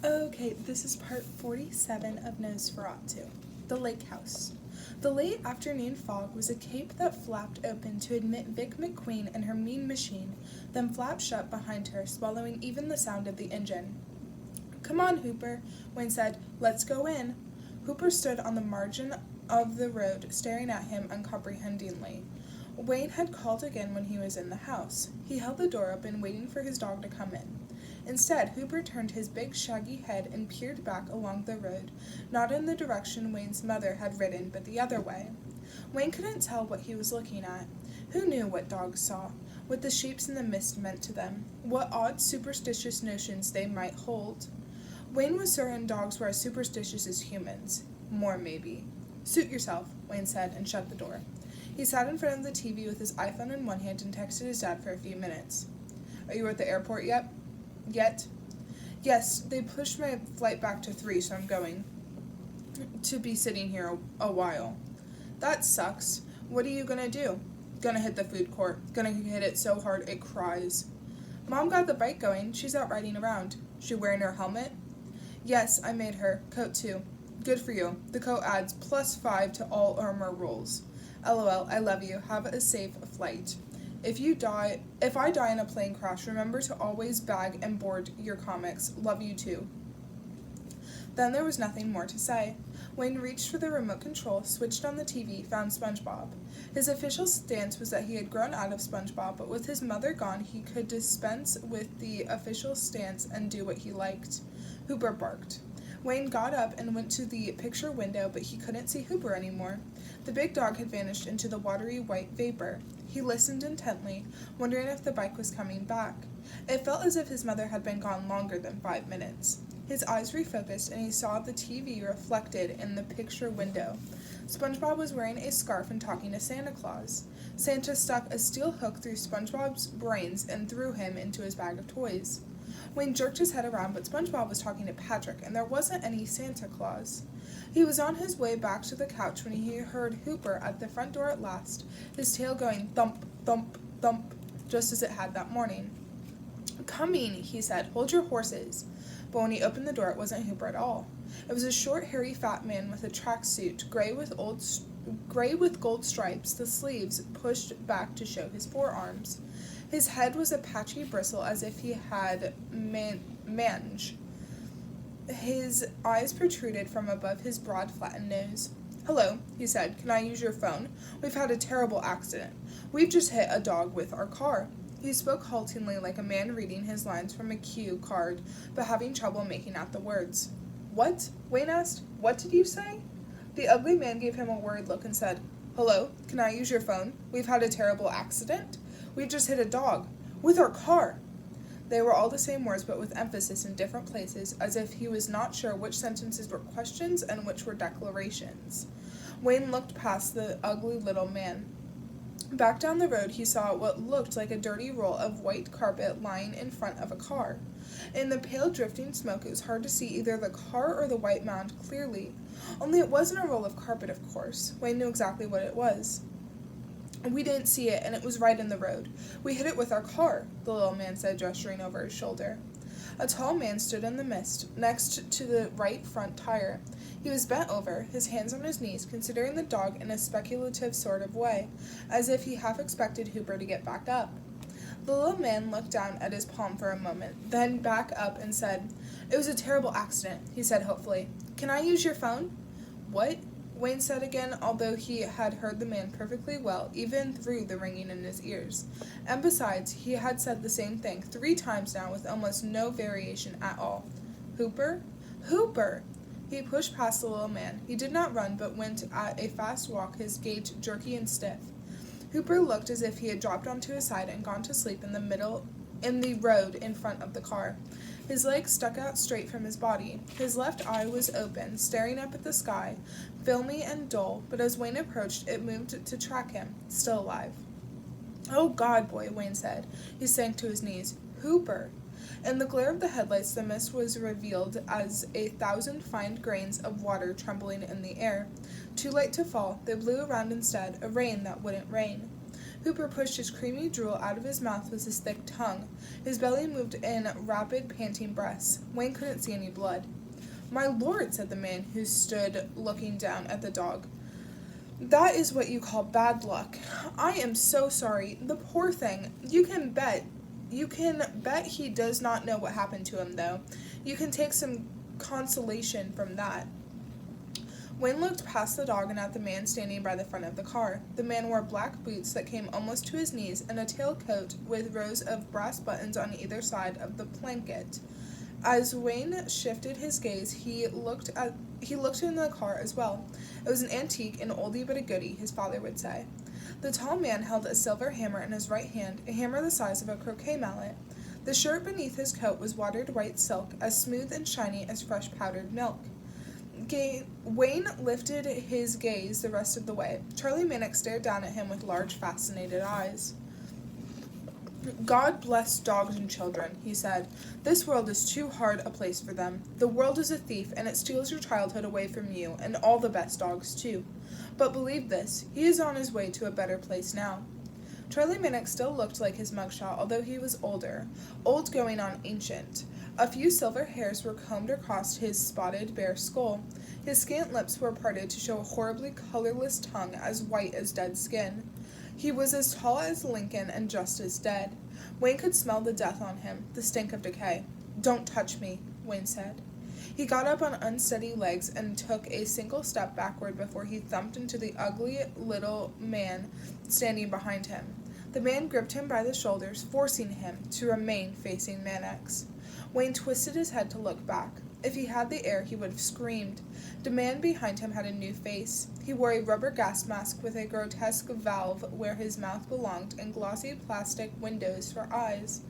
Okay, this is part 47 of Nos4a2, the lake house. The late afternoon fog was a cape that flapped open to admit Vic McQueen and her mean machine, then flapped shut behind her, swallowing even the sound of the engine. "Come on, Hooper," Wayne said. "Let's go in." Hooper stood on the margin of the road, staring at him uncomprehendingly. Wayne had called again when he was in the house. He held the door open, waiting for his dog to come in. Instead, Hooper turned his big, shaggy head and peered back along the road, not in the direction Wayne's mother had ridden, but the other way. Wayne couldn't tell what he was looking at. Who knew what dogs saw, what the shapes in the mist meant to them, what odd, superstitious notions they might hold? Wayne was certain dogs were as superstitious as humans. More, maybe. "Suit yourself," Wayne said, and shut the door. He sat in front of the TV with his iPhone in one hand and texted his dad for a few minutes. "Are you at the airport yet?" "Yet?" "Yes, they pushed my flight back to 3, so I'm going to be sitting here a while." "That sucks. What are you gonna do?" "Gonna hit the food court. Gonna hit it so hard it cries." "Mom got the bike going. She's out riding around." "She wearing her helmet?" "Yes, I made her. Coat too." "Good for you. The coat adds +5 to all armor rolls. LOL, I love you. Have a safe flight. If I die in a plane crash, remember to always bag and board your comics. Love you too." Then there was nothing more to say. Wayne reached for the remote control, switched on the TV, found SpongeBob. His official stance was that he had grown out of SpongeBob, but with his mother gone, he could dispense with the official stance and do what he liked. Hooper barked. Wayne got up and went to the picture window, but he couldn't see Hooper anymore. The big dog had vanished into the watery white vapor. He listened intently, wondering if the bike was coming back. It felt as if his mother had been gone longer than 5 minutes. His eyes refocused, and he saw the TV reflected in the picture window. SpongeBob was wearing a scarf and talking to Santa Claus. Santa stuck a steel hook through SpongeBob's brains and threw him into his bag of toys. Wayne jerked his head around, but SpongeBob was talking to Patrick, and there wasn't any Santa Claus. He was on his way back to the couch when he heard Hooper at the front door at last, his tail going thump, thump, thump, just as it had that morning. "Coming," he said. "Hold your horses." But when he opened the door, it wasn't Hooper at all. It was a short, hairy, fat man with a tracksuit, gray with gold stripes, the sleeves pushed back to show his forearms. His head was a patchy bristle as if he had mange. His eyes protruded from above his broad, flattened nose. "Hello," he said. "Can I use your phone? We've had a terrible accident. We've just hit a dog with our car." He spoke haltingly, like a man reading his lines from a cue card, but having trouble making out the words. "What?" Wayne asked. "What did you say?" The ugly man gave him a worried look and said, "Hello, can I use your phone? We've had a terrible accident. We've just hit a dog. With our car." They were all the same words, but with emphasis in different places, as if he was not sure which sentences were questions and which were declarations. Wayne looked past the ugly little man. Back down the road, he saw what looked like a dirty roll of white carpet lying in front of a car. In the pale drifting smoke, it was hard to see either the car or the white mound clearly. Only it wasn't a roll of carpet, of course. Wayne knew exactly what it was. "We didn't see it, and it was right in the road. We hit it with our car," the little man said, gesturing over his shoulder. A tall man stood in the mist, next to the right front tire. He was bent over, his hands on his knees, considering the dog in a speculative sort of way, as if he half expected Hooper to get back up. The little man looked down at his palm for a moment, then back up and said, "It was a terrible accident," he said hopefully. "Can I use your phone?" "What?" Wayne said again, although he had heard the man perfectly well, even through the ringing in his ears. And besides, he had said the same thing 3 times now with almost no variation at all. "Hooper? Hooper!" He pushed past the little man. He did not run, but went at a fast walk, his gait jerky and stiff. Hooper looked as if he had dropped onto his side and gone to sleep in the road in front of the car. His legs stuck out straight from his body. His left eye was open, staring up at the sky, filmy and dull, but as Wayne approached, it moved to track him, still alive. "Oh, God, boy," Wayne said. He sank to his knees. "Hooper!" In the glare of the headlights, the mist was revealed as 1,000 fine grains of water trembling in the air. Too late to fall, they blew around instead, a rain that wouldn't rain. Hooper pushed his creamy drool out of his mouth with his thick tongue. His belly moved in rapid, panting breaths. Wayne couldn't see any blood. "My lord," said the man, who stood looking down at the dog. "That is what you call bad luck. I am so sorry. The poor thing. You can bet he does not know what happened to him, though. You can take some consolation from that." Wayne looked past the dog and at the man standing by the front of the car. The man wore black boots that came almost to his knees and a tailcoat with rows of brass buttons on either side of the blanket. As Wayne shifted his gaze, he looked in the car as well. It was an antique, an oldie but a goodie, his father would say. The tall man held a silver hammer in his right hand, a hammer the size of a croquet mallet. The shirt beneath his coat was watered white silk, as smooth and shiny as fresh powdered milk. Wayne lifted his gaze the rest of the way. Charlie Mannix stared down at him with large, fascinated eyes. "God bless dogs and children," he said. "This world is too hard a place for them. The world is a thief, and it steals your childhood away from you, and all the best dogs, too. But believe this, he is on his way to a better place now." Charlie Mannix still looked like his mugshot, although he was older, old going on ancient. A few silver hairs were combed across his spotted bare skull. His scant lips were parted to show a horribly colorless tongue as white as dead skin. He was as tall as Lincoln and just as dead. Wayne could smell the death on him, the stink of decay. "Don't touch me," Wayne said. He got up on unsteady legs and took a single step backward before he thumped into the ugly little man standing behind him. The man gripped him by the shoulders, forcing him to remain facing Mannix. Wayne twisted his head to look back. If he had the air, he would have screamed. The man behind him had a new face. He wore a rubber gas mask with a grotesque valve where his mouth belonged and glossy plastic windows for eyes.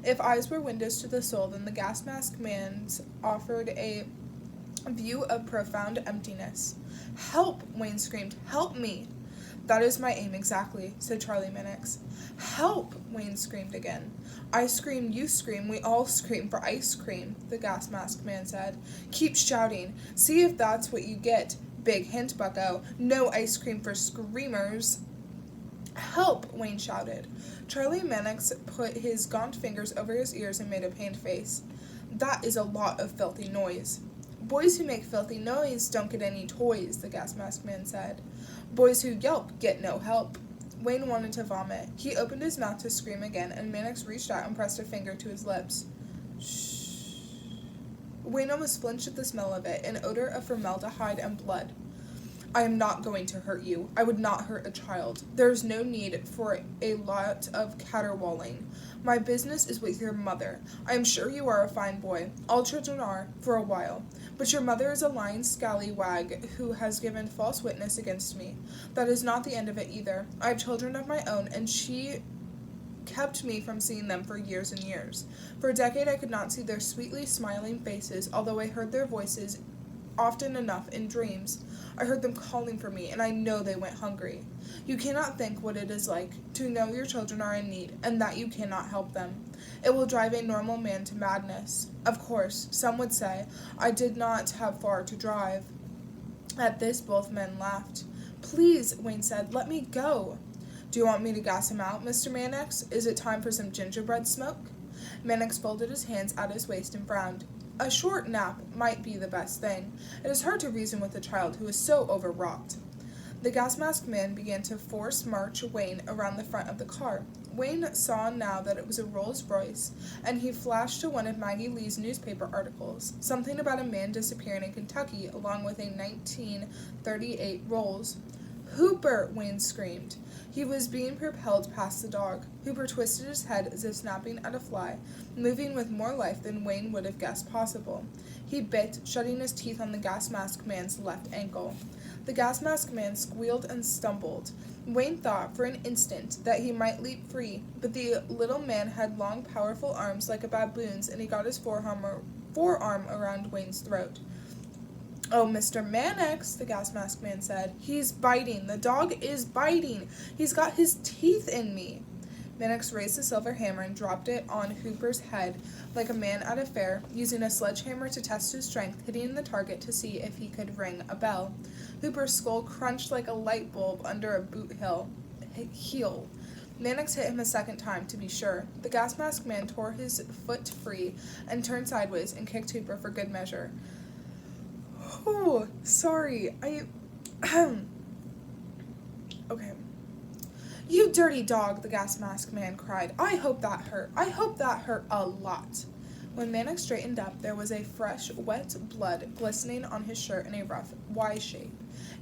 If eyes were windows to the soul, then the gas mask man's offered a view of profound emptiness. "Help!" Wayne screamed. "Help me!" "That is my aim exactly," said Charlie Mannix. "Help!" Wayne screamed again. "I scream, you scream, we all scream for ice cream," the gas mask man said. "Keep shouting. See if that's what you get. Big hint, bucko. No ice cream for screamers." "Help!" Wayne shouted. Charlie Mannix put his gaunt fingers over his ears and made a pained face. "That is a lot of filthy noise." "Boys who make filthy noise don't get any toys," the gas mask man said. "Boys who yelp get no help." Wayne wanted to vomit. He opened his mouth to scream again, and Mannix reached out and pressed a finger to his lips. "Shh." Wayne almost flinched at the smell of it, an odor of formaldehyde and blood. "I am not going to hurt you. I would not hurt a child. There is no need for a lot of caterwauling. My business is with your mother. I am sure you are a fine boy. All children are, for a while. But your mother is a lying scallywag who has given false witness against me. That is not the end of it either. I have children of my own, and she kept me from seeing them for years and years. For a decade I could not see their sweetly smiling faces, although I heard their voices often enough in dreams. I heard them calling for me, and I know they went hungry. You cannot think what it is like to know your children are in need, and that you cannot help them. It will drive a normal man to madness. Of course, some would say, I did not have far to drive." At this, both men laughed. "Please," Wayne said, "let me go." "Do you want me to gas him out, Mr. Mannix? Is it time for some gingerbread smoke?" Mannix folded his hands at his waist and frowned. "A short nap might be the best thing. It is hard to reason with a child who is so overwrought." The gas mask man began to force march Wayne around the front of the car. Wayne saw now that it was a Rolls Royce, and he flashed to one of Maggie Lee's newspaper articles, something about a man disappearing in Kentucky along with a 1938 Rolls. "Hooper!" Wayne screamed. He was being propelled past the dog. Hooper twisted his head as if snapping at a fly, moving with more life than Wayne would have guessed possible. He bit, shutting his teeth on the gas mask man's left ankle. The gas mask man squealed and stumbled. Wayne thought for an instant that he might leap free, but the little man had long, powerful arms like a baboon's, and he got his forearm around Wayne's throat. "Oh, Mr. Mannix," the gas mask man said. "He's biting. The dog is biting. He's got his teeth in me." Mannix raised the silver hammer and dropped it on Hooper's head like a man at a fair, using a sledgehammer to test his strength, hitting the target to see if he could ring a bell. Hooper's skull crunched like a light bulb under a boot heel. Mannix hit him a second time, to be sure. The gas mask man tore his foot free and turned sideways and kicked Hooper for good measure. Oh, sorry. Okay. You dirty dog, the gas mask man cried. I hope that hurt. I hope that hurt a lot. When Mannix straightened up, there was a fresh, wet blood glistening on his shirt in a rough Y shape.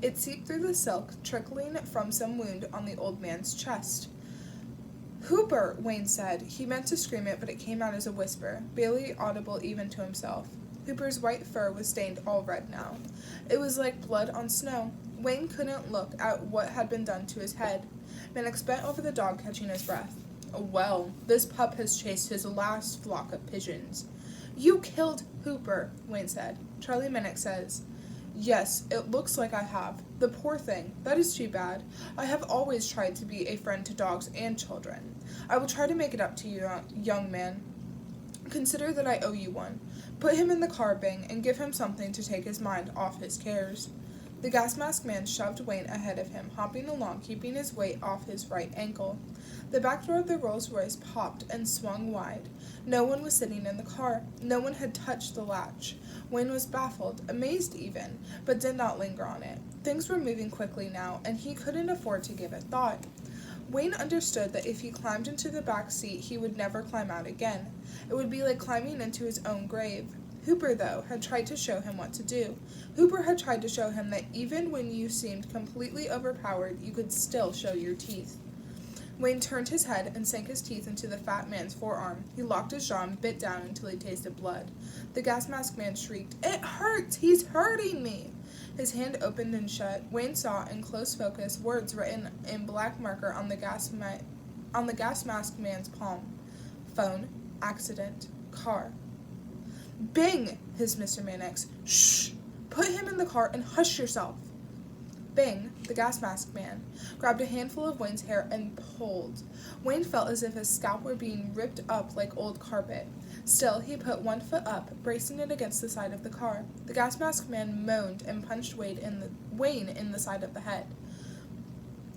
It seeped through the silk, trickling from some wound on the old man's chest. Hooper, Wayne said. He meant to scream it, but it came out as a whisper, barely audible even to himself. Hooper's white fur was stained all red now. It was like blood on snow. Wayne couldn't look at what had been done to his head. Mannix bent over the dog, catching his breath. Well, this pup has chased his last flock of pigeons. You killed Hooper, Wayne said. Charlie Mannix says, Yes, it looks like I have. The poor thing. That is too bad. I have always tried to be a friend to dogs and children. I will try to make it up to you, young man. Consider that I owe you one. Put him in the car, Bing, and give him something to take his mind off his cares. The gas mask man shoved Wayne ahead of him, hopping along, keeping his weight off his right ankle. The back door of the Rolls-Royce popped and swung wide. No one was sitting in the car. No one had touched the latch. Wayne was baffled, amazed even, but did not linger on it. Things were moving quickly now, and he couldn't afford to give it thought. Wayne understood that if he climbed into the back seat, he would never climb out again. It would be like climbing into his own grave. Hooper, though, had tried to show him what to do. Hooper had tried to show him that even when you seemed completely overpowered, you could still show your teeth. Wayne turned his head and sank his teeth into the fat man's forearm. He locked his jaw and bit down until he tasted blood. The gas mask man shrieked, It hurts! He's hurting me! His hand opened and shut. Wayne saw, in close focus, words written in black marker on the gas mask man's palm. Phone, accident, car. Bing, hissed Mr. Mannix. Shh! Put him in the car and hush yourself. Bing, the gas mask man, grabbed a handful of Wayne's hair and pulled. Wayne felt as if his scalp were being ripped up like old carpet. Still, he put one foot up, bracing it against the side of the car. The gas mask man moaned and punched Wayne in the side of the head.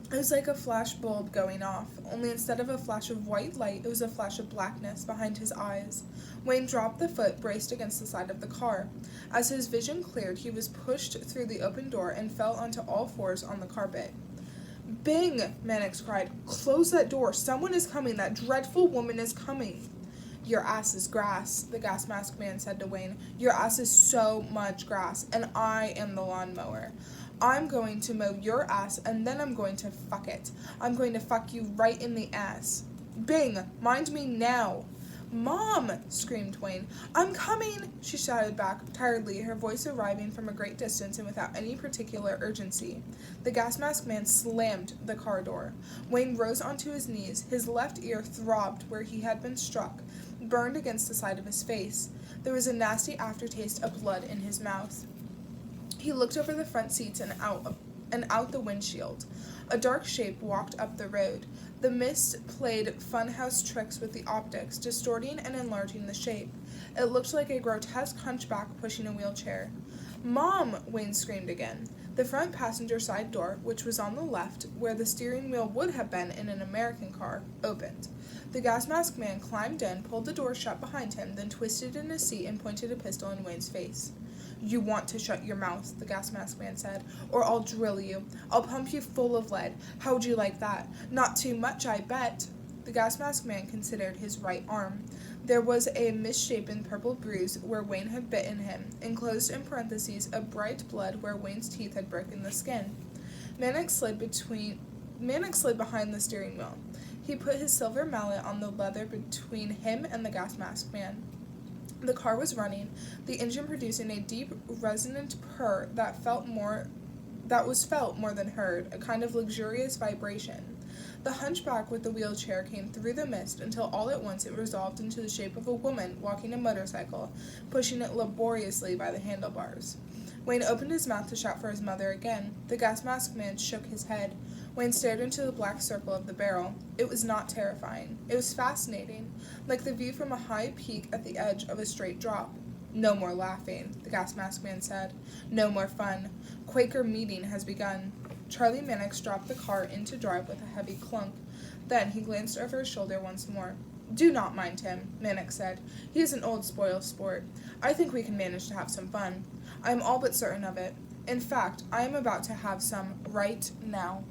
It was like a flash bulb going off, only instead of a flash of white light, it was a flash of blackness behind his eyes. Wayne dropped the foot braced against the side of the car. As his vision cleared, he was pushed through the open door and fell onto all fours on the carpet. Bing! Mannix cried. Close that door. Someone is coming. That dreadful woman is coming. Your ass is grass, the gas mask man said to Wayne. Your ass is so much grass, and I am the lawnmower. I'm going to mow your ass, and then I'm going to fuck it. I'm going to fuck you right in the ass. Bing, mind me now. Mom, screamed Wayne. I'm coming, she shouted back, tiredly, her voice arriving from a great distance and without any particular urgency. The gas mask man slammed the car door. Wayne rose onto his knees. His left ear throbbed where he had been struck, burned against the side of his face. There was a nasty aftertaste of blood in his mouth. He looked over the front seats and out the windshield. A dark shape walked up the road. The mist played funhouse tricks with the optics, distorting and enlarging the shape. It looked like a grotesque hunchback pushing a wheelchair. Mom! Wayne screamed again. The front passenger side door, which was on the left, where the steering wheel would have been in an American car, opened. The gas mask man climbed in, pulled the door shut behind him, then twisted in his seat and pointed a pistol in Wayne's face. You want to shut your mouth, the gas mask man said, or I'll drill you. I'll pump you full of lead. How would you like that? Not too much, I bet. The gas mask man considered his right arm. There was a misshapen purple bruise where Wayne had bitten him, enclosed in parentheses a bright blood where Wayne's teeth had broken the skin. Mannix slid behind the steering wheel. He put his silver mallet on the leather between him and the gas mask man. The car was running, the engine producing a deep, resonant purr that was felt more than heard, a kind of luxurious vibration. The hunchback with the wheelchair came through the mist until all at once it resolved into the shape of a woman walking a motorcycle, pushing it laboriously by the handlebars. Wayne opened his mouth to shout for his mother again. The gas mask man shook his head. Wayne stared into the black circle of the barrel. It was not terrifying. It was fascinating, like the view from a high peak at the edge of a straight drop. No more laughing, the gas mask man said. No more fun. Quaker meeting has begun. Charlie Mannix dropped the car into drive with a heavy clunk. Then he glanced over his shoulder once more. "Do not mind him," Mannix said. "He is an old spoil sport. I think we can manage to have some fun. I am all but certain of it. In fact, I am about to have some right now."